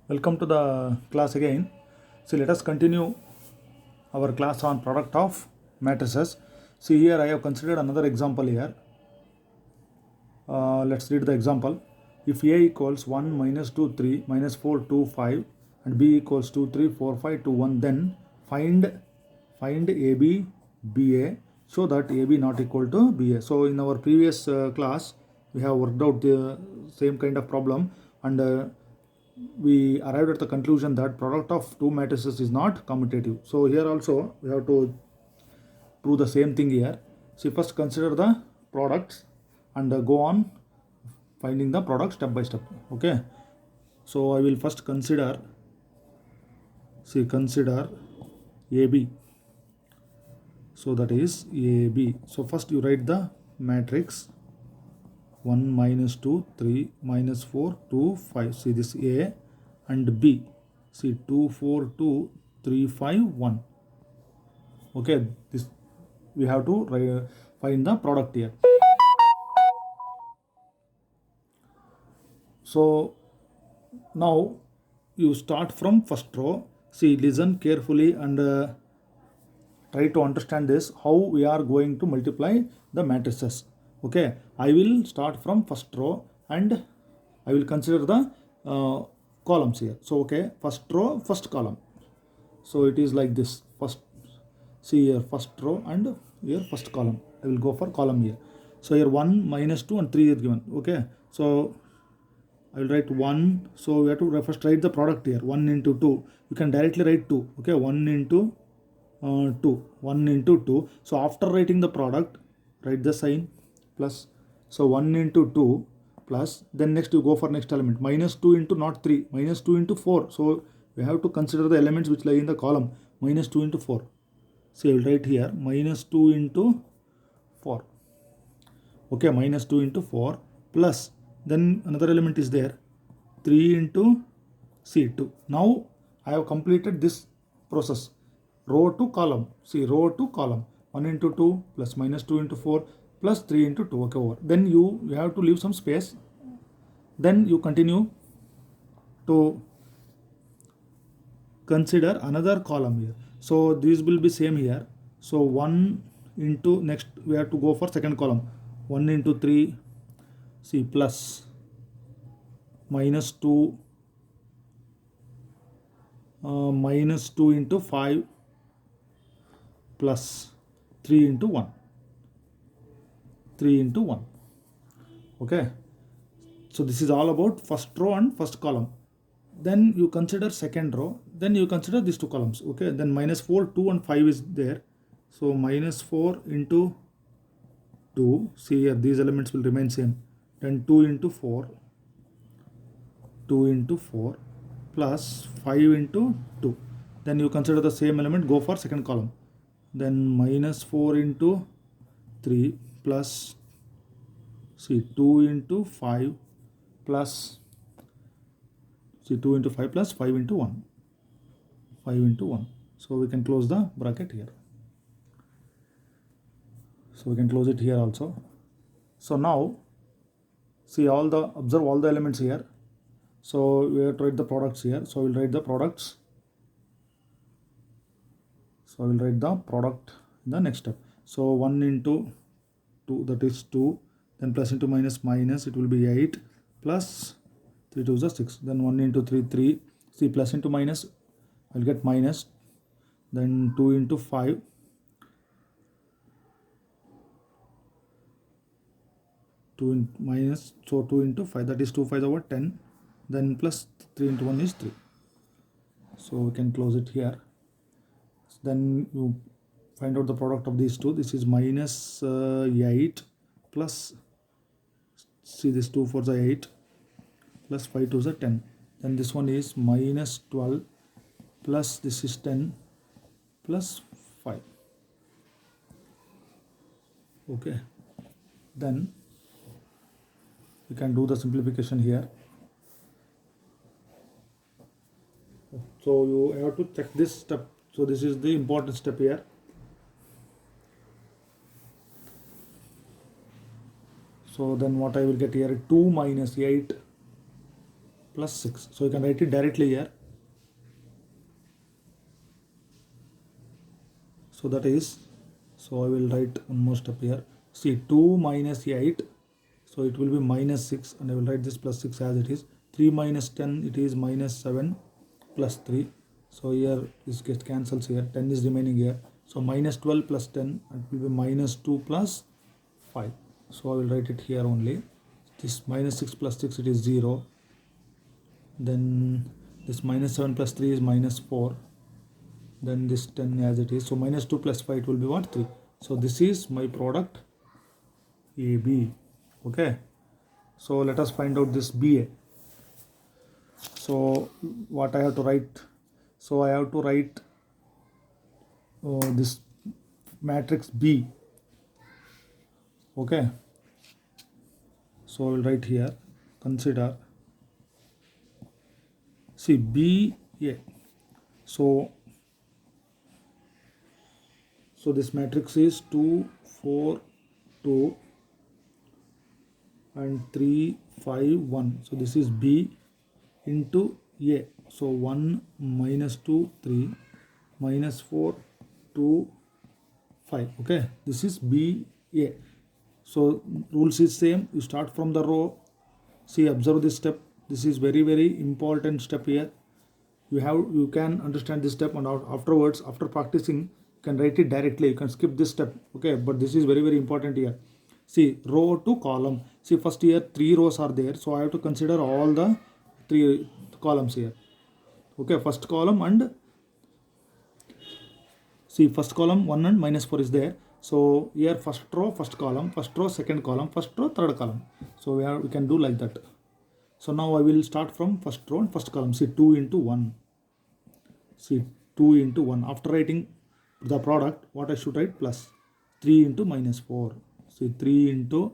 Welcome to the class again. So let us continue our class on product of matrices. See here I have considered another example here. Let's read the example. If A equals 1 minus 2 3 minus 4 2 5 and B equals 2 3 4 5 2 1, then find AB BA, show that AB not equal to BA. So in our previous class we have worked out the same kind of problem, and we arrived at the conclusion that product of two matrices is not commutative. So here also we have to prove the same thing here. See, first consider the products and go on finding the product step by step. Okay, so I will first consider AB. So that is AB. So first you write the matrix 1 minus 2 3 minus 4 2 5. See this A, and B. See 2 4 2 3 5 1. Okay, this we have to find the product here. So now you start from first row. See, listen carefully and try to understand this, how we are going to multiply the matrices. Okay, I will start from first row and I will consider the columns here. So okay, first row, first column. So it is like this. First, see here, first row and here first column. I will go for column here. So here 1 minus 2 and 3 is given. Okay, so I will write 1. So we have to first write the product here. 1 into 2. You can directly write 2. Okay, 1 into 2. 1 into 2. So after writing the product, write the sign plus. So 1 into 2 plus. Then next you go for next element. Minus 2 into not 3. Minus 2 into 4. So we have to consider the elements which lie in the column. Minus 2 into 4. So I will write here minus 2 into 4. Okay, minus 2 into 4 plus. Then another element is there, 3 into C2. Now I have completed this process, row to column. See, row to column, 1 into 2 plus minus 2 into 4 plus 3 into 2. Okay, over. Then you have to leave some space. Then you continue to consider another column here. So this will be same here. So 1 into, next we have to go for second column, 1 into 3, see, plus minus 2 minus 2 into 5 plus 3 into 1, 3 into 1. Okay, so this is all about first row and first column. Then you consider second row, then you consider these two columns. Okay, then minus 4 2 and 5 is there. So minus 4 into 2, see here these elements will remain same. Then 2 into 4, 2 into 4 plus 5 into 2. Then you consider the same element, go for second column. Then minus 4 into 3 plus, see, 2 into 5 plus, see, 2 into 5 plus 5 into 1. 5 into 1. So we can close the bracket here. So we can close it here also. So now see observe all the elements here. So we have to write the products here. So we'll write the products. So I will write the product in the next step. So 1 into 2, that is 2. Then plus into minus minus, it will be 8 plus 3 2 is 6. Then 1 into 3 3. See, plus into minus, I'll get minus. Then 2 into 5. Minus, so 2 into 5, that is 2 5 over 10. Then plus 3 into 1 is 3. So we can close it here. Then you find out the product of these two. This is minus 8 plus, see, this 2 4 is 8 plus 5 2 is 10. Then this one is minus 12 plus this is 10 plus 5. Okay, then you can do the simplification here. So you have to check this step. So this is the important step here. So then what I will get here, 2 minus 8 plus 6. So you can write it directly here. So that is, so I will write one more step here. See, 2 minus 8, so it will be minus 6, and I will write this plus 6 as it is. 3 minus 10, it is minus 7 plus 3. So here this gets cancels here, 10 is remaining here. So minus 12 plus 10, it will be minus 2 plus 5. So I will write it here only. This minus 6 plus 6, it is 0. Then this minus 7 plus 3 is minus 4. Then this 10 as it is. So minus 2 plus 5, it will be what? 3. So this is my product AB. Okay. So let us find out this BA. So what I have to write? So I have to write this matrix B. Okay. So I will write here, consider, see, BA. So this matrix is 2, 4, 2 and 3, 5, 1. So this is B into A. So 1, minus 2, 3, minus 4, 2, 5. Okay, this is BA. So rules is same. You start from the row. See, observe this step. This is very, very important step here. You can understand this step, and afterwards, after practicing, you can write it directly. You can skip this step. Okay, but this is very, very important here. See, row to column. See, first here 3 rows are there, so I have to consider all the 3 columns here. Okay, first column, and see, first column 1 and minus 4 is there. So here first row, first column, first row, second column, first row, third column. So we can do like that. So now I will start from first row and first column. See, 2 into 1. See, 2 into 1. After writing the product, what I should write? Plus 3 into minus 4. See, 3 into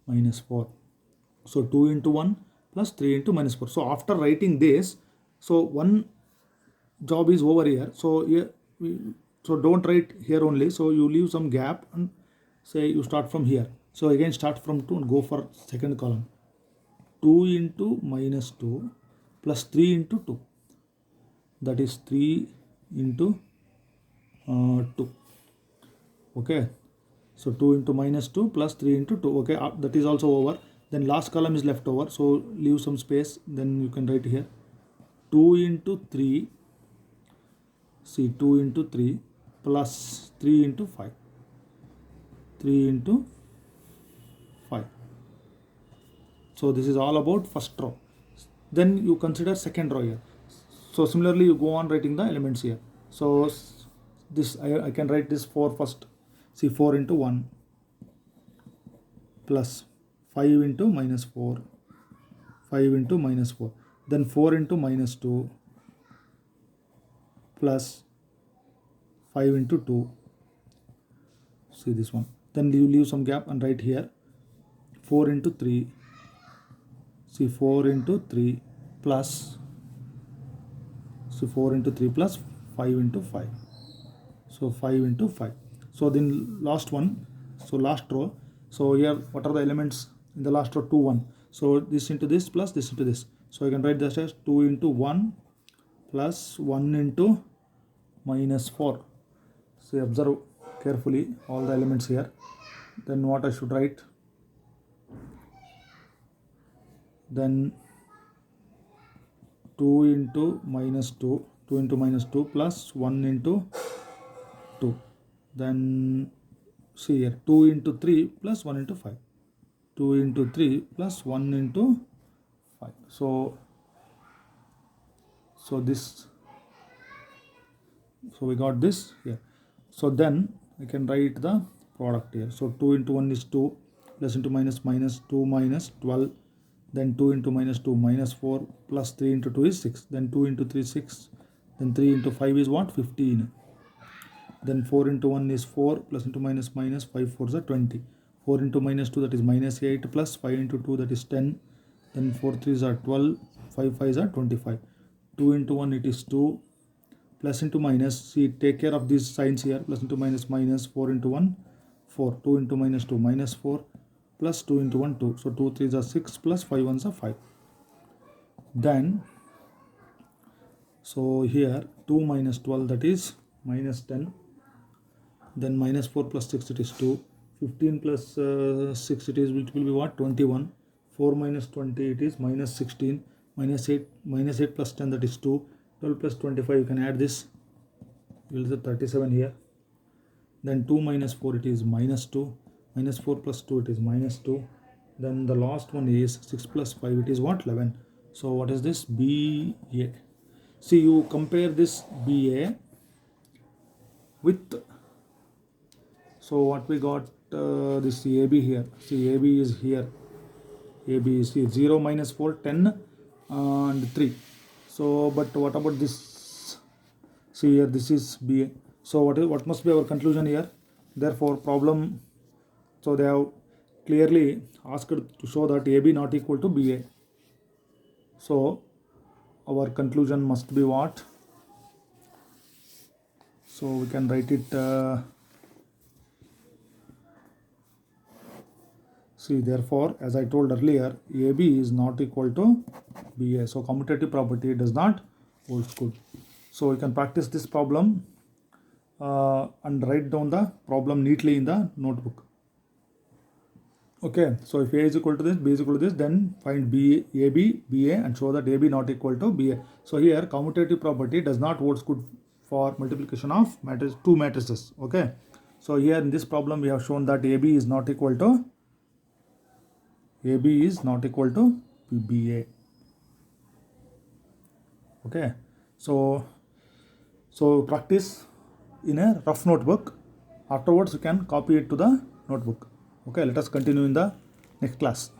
minus 4. So 2 into 1 plus 3 into minus 4. So after writing this, so one job is over here. So here so don't write here only. So you leave some gap and say you start from here. So again start from 2 and go for second column. 2 into minus 2 plus 3 into 2. That is 3 into 2. Okay. So 2 into minus 2 plus 3 into 2. Okay, that is also over. Then last column is left over. So leave some space. Then you can write here 2 into 3. See, 2 into 3 plus 3 into 5. 3 into 5. So this is all about first row. Then you consider second row here. So similarly you go on writing the elements here. So this I can write this 4 first. See, 4 into 1 plus 5 into minus 4. 5 into minus 4. Then 4 into minus 2 plus 5 into 2. See this one. Then you leave some gap and write here 4 into 3. See, 4 into 3 plus, see, 4 into 3 plus 5 into 5. So 5 into 5. So then last one, so last row. So here what are the elements in the last row? 2, 1. So this into this plus this into this. So I can write this as 2 into 1 plus 1 into minus 4. So observe carefully all the elements here. Then what I should write? Then 2 into minus 2. 2 into minus 2 plus 1 into 2. Then see here 2 into 3 plus 1 into 5. 2 into 3 plus 1 into 5. So this, so we got this here. So then I can write the product here. So 2 into 1 is 2, plus into minus minus 2 minus 12. Then 2 into minus 2 minus 4 plus 3 into 2 is 6. Then 2 into 3 6. Then 3 into 5 is what? 15. Then 4 into 1 is 4 plus into minus minus 5 4s are 20. 4 into minus 2, that is minus 8, plus 5 into 2, that is 10. Then 4 3s are 12. 5 5s are 25. 2 into 1, it is 2. Plus into minus, see, take care of these signs here. Plus into minus minus 4 into 1 4. 2 into minus 2 minus 4 plus 2 into 1 2. So 2 3s are 6 plus 5 1s are 5. Then so here 2 minus 12, that is minus 10. Then minus 4 plus 6, it is 2. 15 plus 6, it will be what? 21. 4 minus 20, it is minus 16. Minus 8 plus 10, that is 2. 12 plus 25, you can add this, you will get 37 here. Then 2 minus 4, it is minus 2. Minus 4 plus 2, it is minus 2. Then the last one is 6 plus 5, it is what? 11. So what is this? BA. See, you compare this BA with, so what we got, this AB here. See, AB is here. AB is here. 0 minus 4, 10 and 3. So, but what about this? See here, this is BA. So what must be our conclusion here? Therefore, problem, so they have clearly asked to show that AB not equal to BA. So our conclusion must be what? So we can write it, see, therefore, as I told earlier, AB is not equal to BA. So commutative property does not hold good. So we can practice this problem and write down the problem neatly in the notebook. Okay, so if A is equal to this, B is equal to this, then find B, AB, BA and show that AB not equal to BA. So here commutative property does not hold good for multiplication of two matrices. Okay, so here in this problem we have shown that AB is not equal to BA. Okay, so practice in a rough notebook. Afterwards you can copy it to the notebook. Okay, let us continue in the next class.